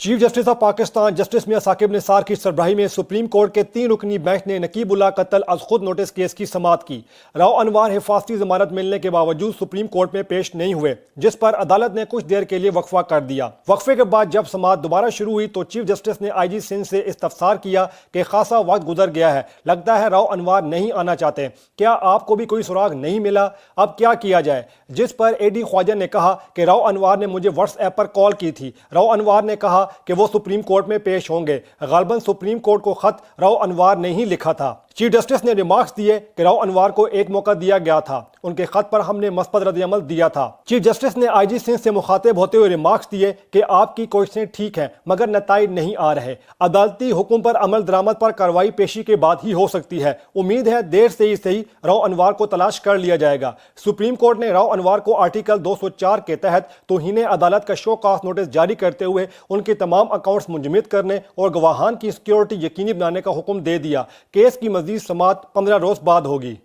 Chief justice of Pakistan justice Mian Saqib Nisar की सरबराही में सुप्रीम कोर्ट के 3 रुकनी बेंच ने नकीबुल्लाह कत्ल अज खुद नोटिस केस की समाअत की। राव अनवार हिफाजती जमानत मिलने के बावजूद सुप्रीम कोर्ट में पेश नहीं हुए, जिस पर अदालत ने कुछ देर के लिए वक्फा कर दिया। वक्फे के बाद जब समाअत दोबारा शुरू हुई तो चीफ जस्टिस ने IG सिंध से इस्तफसार किया कि खासा वक्त गुजर गया है, लगता है राव अनवार नहीं आना चाहते, क्या आपको भी कोई सुराग नहीं मिला, अब क्या किया जाए। जिस पर AD ख्वाजा ने कहा कि राव अनवार ने मुझे व्हाट्सएप पर कॉल की थी। राव अनवार ने कहा कि वो सुप्रीम कोर्ट में पेश होंगे। गालबन सुप्रीम कोर्ट को खत राव अनवार ने ही लिखा था। चीफ जस्टिस ने रिमार्क्स दिए कि राव अनवार को एक मौका दिया गया था, उनके खत पर हमने मस्बत रद्द-ए-अमल दिया था। चीफ जस्टिस ने IG सिंध से मुखातिब होते हुए रिमार्क्स दिए कि आपकी कोशिशें ठीक हैं मगर नताइज नहीं आ रहे। अदालती हुक्म पर अमल दरामद पर कार्रवाई पेशी के बाद ही हो सकती है। उम्मीद है देर से ही सही राव अनवार को तलाश कर लिया जाएगा। सुप्रीम कोर्ट ने राव अनवार को आर्टिकल 204 के तहत तौहीन अदालत का शो कॉज नोटिस जारी करते हुए उनके तमाम अकाउंट्स मुंजमद करने और गवाहान की सिक्योरिटी यकीनी बनाने का हुक्म दे दिया। केस की मजीद समाअत 15 रोज बाद होगी।